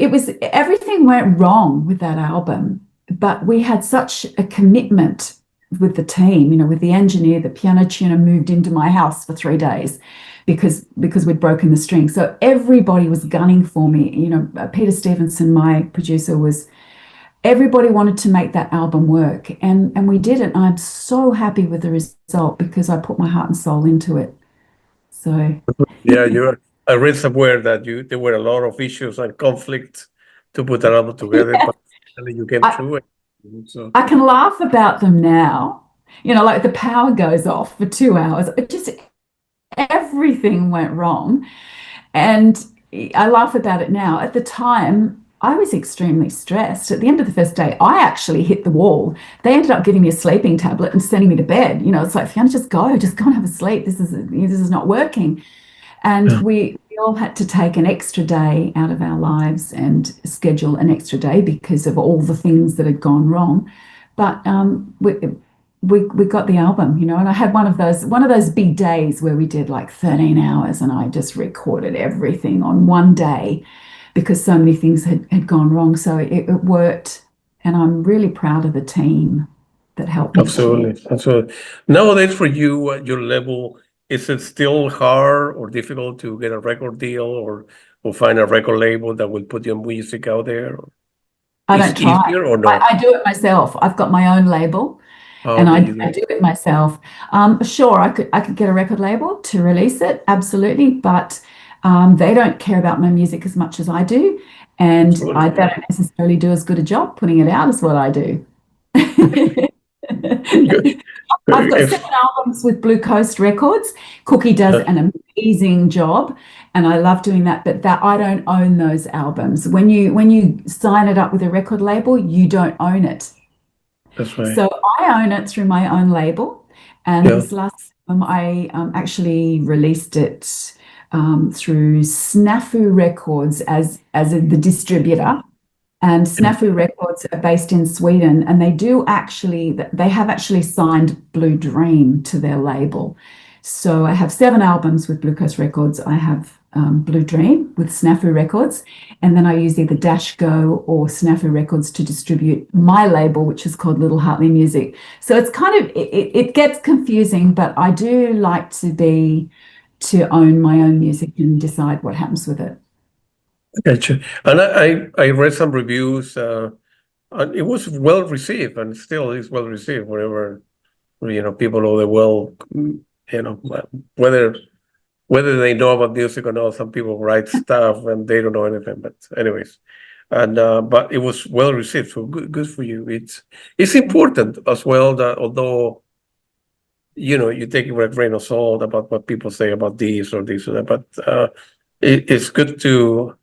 everything went wrong with that album, but we had such a commitment with the team, with the engineer. The piano tuner moved into my house for 3 days because we'd broken the string. So everybody was gunning for me. Peter Stevenson, my producer, everybody wanted to make that album work, and we did it. I'm so happy with the result because I put my heart and soul into it. So
Yeah, I read somewhere that there were a lot of issues and conflicts to put an album together, but finally you came through it. So
I can laugh about them now. Like the power goes off for 2 hours. Everything went wrong. And I laugh about it now. At the time, I was extremely stressed. At the end of the first day, I actually hit the wall. They ended up giving me a sleeping tablet and sending me to bed. It's like, Fiona, just go and have a sleep. This is not working. And we all had to take an extra day out of our lives and schedule an extra day because of all the things that had gone wrong. But we got the album, and I had one of those big days where we did like 13 hours, and I just recorded everything on one day because so many things had gone wrong. So it worked, and I'm really proud of the team that helped me.
Absolutely. Nowadays, for you at your level, is it still hard or difficult to get a record deal or find a record label that will put your music out there?
I don't try.
Easier or not?
I do it myself. I've got my own label. And I do it myself. Sure, I could get a record label to release it, absolutely, but they don't care about my music as much as I do, and they don't necessarily do as good a job putting it out as what I do. I've got 7 albums with Blue Coast Records. Cookie does an amazing job, and I love doing that, but I don't own those albums. When you sign it up with a record label, you don't own it.
That's right.
So I own it through my own label, and this last album I actually released it through Snafu Records as the distributor. And Snafu Records are based in Sweden, and they have actually signed Blue Dream to their label. So I have 7 albums with Blue Coast Records. I have Blue Dream with Snafu Records, and then I use either Dash Go or Snafu Records to distribute my label, which is called Little Hartley Music. So it's kind of, it gets confusing, but I do like to own my own music and decide what happens with it.
Gotcha. And I read some reviews, and it was well received, and still is well received wherever, people of the world, whether they know about music or not. Some people write stuff and they don't know anything, but anyways, and but it was well received, so good for you. It's important as well that although you take it with a grain of salt about what people say about this or that, but it's good to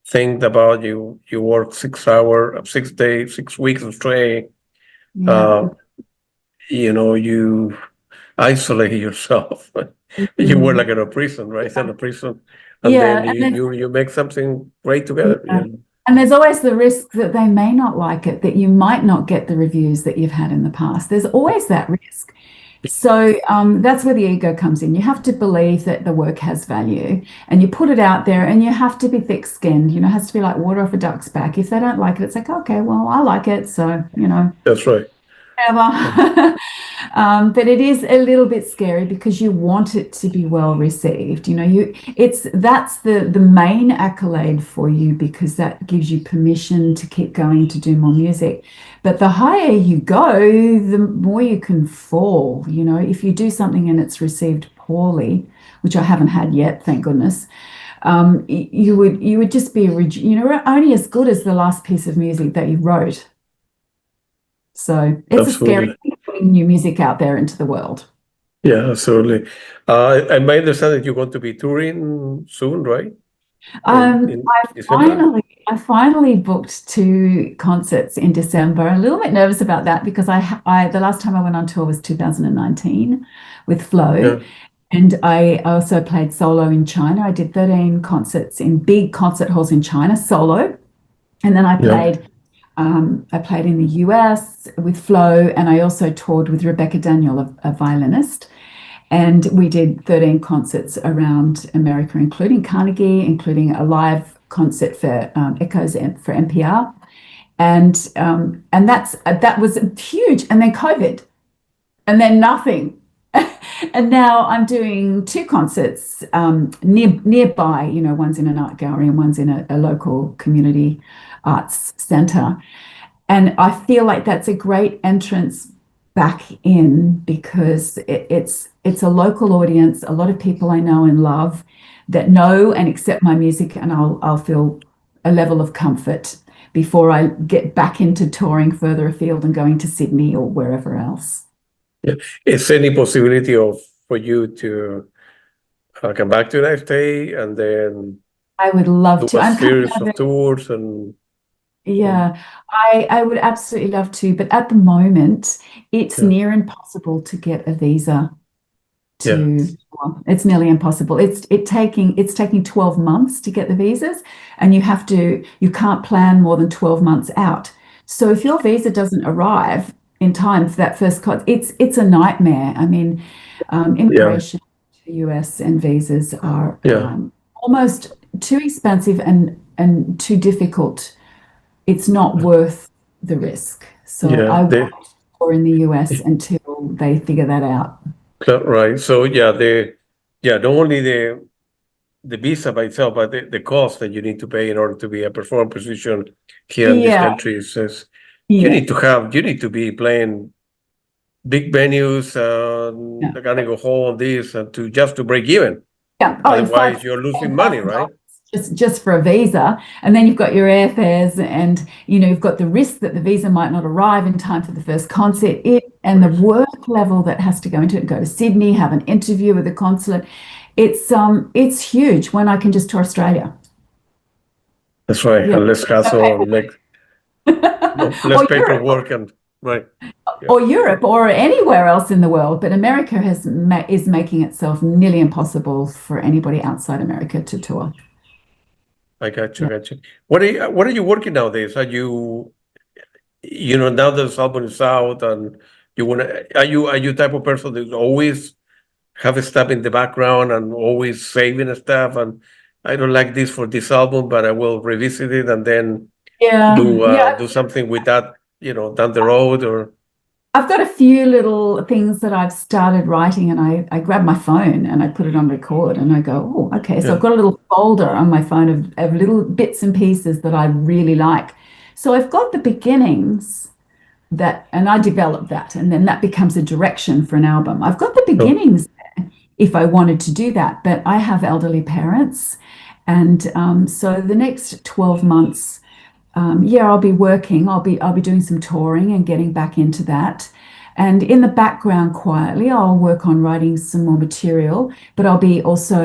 think about you work 6 hours, 6 days, 6 weeks straight. You isolate yourself. You were like in a prison, right? In a prison, and then you make something great together.
And there's always the risk that they may not like it, that you might not get the reviews that you've had in the past. There's always that risk. So that's where the ego comes in. You have to believe that the work has value, and you put it out there, and you have to be thick-skinned. It has to be like water off a duck's back. If they don't like it, it's like, okay, well, I like it, so
That's right.
Whatever. But it is a little bit scary because you want it to be well received. That's the main accolade for you, because that gives you permission to keep going to do more music. But the higher you go, the more you can fall. If you do something and it's received poorly, which I haven't had yet, thank goodness, you would just be only as good as the last piece of music that you wrote. So it's a scary thing, putting new music out there into the world.
Yeah, absolutely. I might understand that you're going to be touring soon, right? in December?
I finally booked 2 concerts in December. A little bit nervous about that because the last time I went on tour was 2019 with Flow.
Yeah,
And I also played solo in China. I did 13 concerts in big concert halls in China, solo. And then
yeah,
I played in the US with Flo, and I also toured with Rebecca Daniel, a violinist. And we did 13 concerts around America, including Carnegie, including a live concert for Echoes for NPR. And that was huge. And then COVID, and then nothing. And now I'm doing 2 concerts nearby. One's in an art gallery and one's in a local community arts center. And I feel like that's a great entrance back in because it's a local audience, a lot of people I know and love that know and accept my music, and I'll feel a level of comfort before I get back into touring further afield and going to Sydney or wherever else.
yeah. Is any possibility for you to come back to the United States and then
I would love
do
to.
a
I'm coming
series of
over.
tours and
Yeah, I would absolutely love to, but at the moment, it's
yeah,
near impossible to get a visa
yeah,
well, it's nearly impossible. It's taking 12 months to get the visas, and you can't plan more than 12 months out. So if your visa doesn't arrive in time for that first it's a nightmare. I mean,
yeah,
immigration to the US and visas are
yeah,
almost too expensive and too difficult. It's not worth the risk. So
yeah.
I won't tour in the US until they figure that out.
Right. So not only the visa by itself, but the cost that you need to pay in order to be a performing musician here in this
Yeah,
country says
yeah,
you need to be playing big venues,
yeah.
the Carnegie Hall, this, and to break even.
Yeah. Oh, and
Otherwise, you're losing money,
$5,000
right?
just for a visa, and then you've got your airfares, and you've got the risk that the visa might not arrive in time for the first concert. And the
Right.
work level that has to go into it. Go to Sydney, have an interview with the consulate. It's huge when I can just tour Australia.
That's right.
Yeah.
And less hassle, less
Or Europe.
paperwork, and right. Yeah,
Or Europe or anywhere else in the world, but America is making itself nearly impossible for anybody outside America to tour.
I got you.
Yeah.
I got you. What are you working nowadays? Are you now that this album is out and you wanna are you type of person that always have stuff in the background and always saving stuff and I don't like this for this album, but I will revisit it and then
Yeah.
do something with that, down the road or
I've got a few little things that I've started writing, and I grab my phone and I put it on record and I go, oh, okay. So I've
yeah,
got a little folder on my phone of little bits and pieces that I really like. So I've got the beginnings and I develop that, and then that becomes a direction for an album. I've got the
no,
beginnings there if I wanted to do that, but I have elderly parents, and so the next 12 months, I'll be working. I'll be doing some touring and getting back into that. And in the background, quietly, I'll work on writing some more material. But I'll be also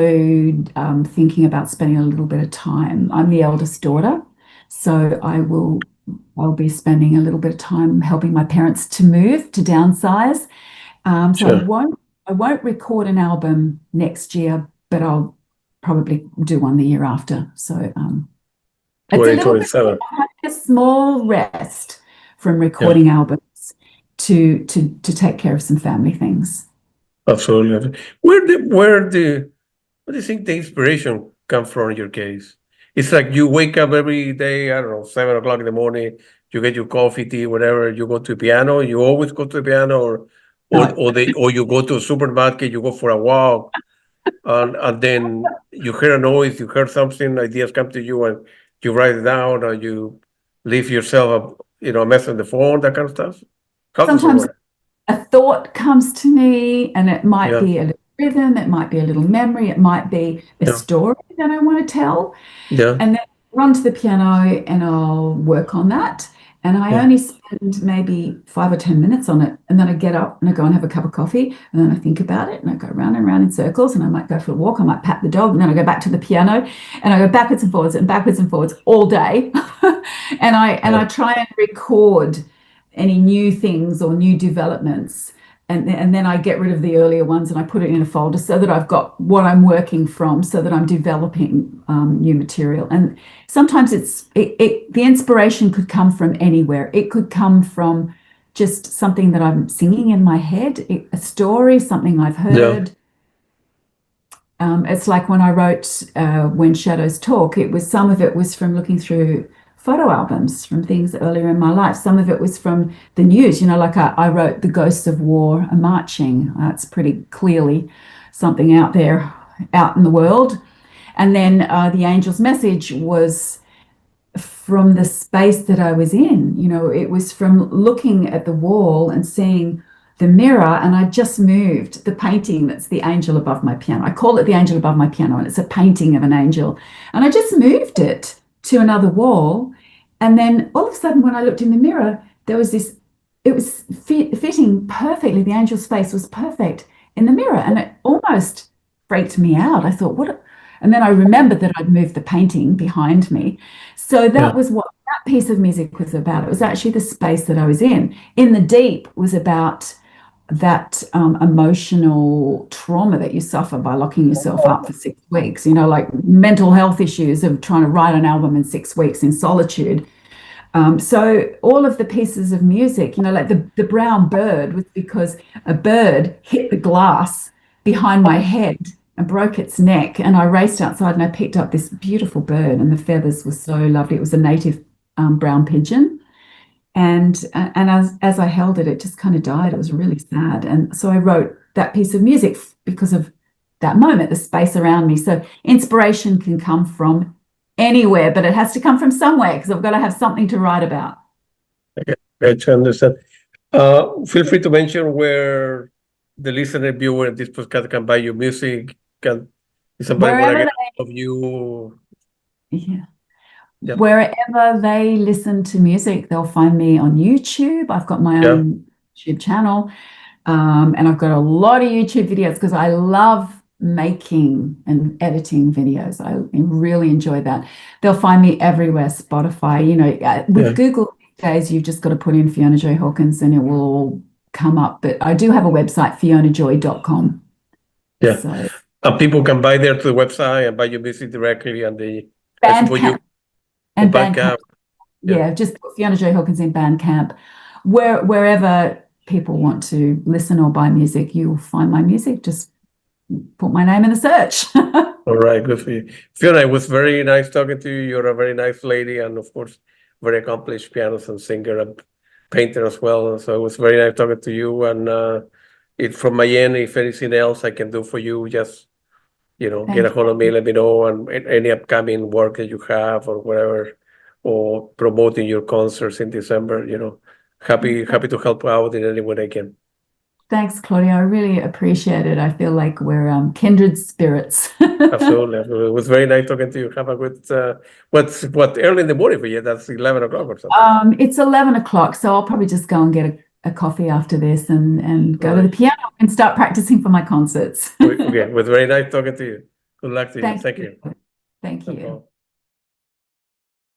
thinking about spending a little bit of time. I'm the eldest daughter, so I'll be spending a little bit of time helping my parents to move, to downsize. So
sure.
I won't record an album next year, but I'll probably do one the year after. So it's a little bit
2027.
like a small rest from
Yeah,
recording albums to take care of some family things.
absolutely. Where do you think the inspiration come from in your case? It's like you wake up every day, I don't know, 7 o'clock in the morning, you get your coffee, tea, whatever, you go to the piano, you always go to the piano
No,
or you go to a supermarket, you go for a walk, and then you hear a noise, you hear something, ideas come to you and you write it down or you leave yourself a message on the phone, that kind of stuff. How does it
sometimes
work?
a thought comes to me, and it might
Yeah,
be a little rhythm, it might be a little memory, it might be a
yeah,
story that I want to tell.
yeah,
And then run to the piano and I'll work on that. And I only spend maybe 5 or 10 minutes on it. And then I get up and I go and have a cup of coffee. And then I think about it and I go round and round in circles. And I might go for a walk. I might pat the dog. And then I go back to the piano and I go backwards and forwards all day. and I try and record any new things or new developments. And then I get rid of the earlier ones and I put it in a folder so that I've got what I'm working from, so that I'm developing new material. And sometimes the inspiration could come from anywhere. It could come from just something that I'm singing in my head, a story, something I've heard. It's like when I wrote When Shadows Talk, some of it was from looking through photo albums from things earlier in my life. Some of it was from the news, like I wrote The Ghosts of War Are Marching. That's pretty clearly something out there, out in the world. And then The Angel's Message was from the space that I was in. It was from looking at the wall and seeing the mirror, and I just moved the painting that's the angel above my piano. I call it the angel above my piano, and it's a painting of an angel. And I just moved it to another wall. And then all of a sudden, when I looked in the mirror, there was this, it was fitting perfectly. The angel's face was perfect in the mirror. And it almost freaked me out. I thought, what? And then I remembered that I'd moved the painting behind me. So that was what that piece of music was about. It was actually the space that I was in. In the Deep was about that emotional trauma that you suffer by locking yourself up for 6 weeks, like mental health issues of trying to write an album in 6 weeks in solitude. So all of the pieces of music, like the brown bird was because a bird hit the glass behind my head and broke its neck. And I raced outside and I picked up this beautiful bird, and the feathers were so lovely. It was a native brown pigeon. And as I held it, it just kind of died. It was really sad. And so I wrote that piece of music because of that moment, the space around me. So inspiration can come from anywhere, but it has to come from somewhere, because I've got to have something to write about.
Okay, I understand. Feel free to mention where the listener, viewer of this podcast can buy your music. Can somebody want to get of you?
Yeah. Yep. Wherever they listen to music, they'll find me on YouTube. I've got my own YouTube channel, and I've got a lot of YouTube videos because I love making and editing videos. I really enjoy that. They'll find me everywhere, Spotify. With Google these days, you've just got to put in Fiona Joy Hawkins and it will all come up. But I do have a website, fionajoy.com.
Yeah. So, people can buy there to the website and buy your music directly, and the
Bandcamp. And Bandcamp. Yeah, just put Fiona Joy Hawkins in Bandcamp. Wherever people want to listen or buy music, you'll find my music. Just put my name in the search.
All right, good for you. Fiona, it was very nice talking to you. You're a very nice lady, and of course, very accomplished pianist and singer and painter as well. So it was very nice talking to you. And from my end, if anything else I can do for you, just get a hold of me, let me know, and any upcoming work that you have or whatever, or promoting your concerts in December, happy to help out in any way I can.
Thanks, Claudia. I really appreciate it. I feel like we're kindred spirits.
Absolutely. It was very nice talking to you. Have a good, what early in the morning for you? That's 11 o'clock or something.
It's 11 o'clock, so I'll probably just go and get a coffee after this and go to the piano and start practicing for my concerts.
Okay, it was very nice talking to you. Good luck to you. Thank you.
Thank you.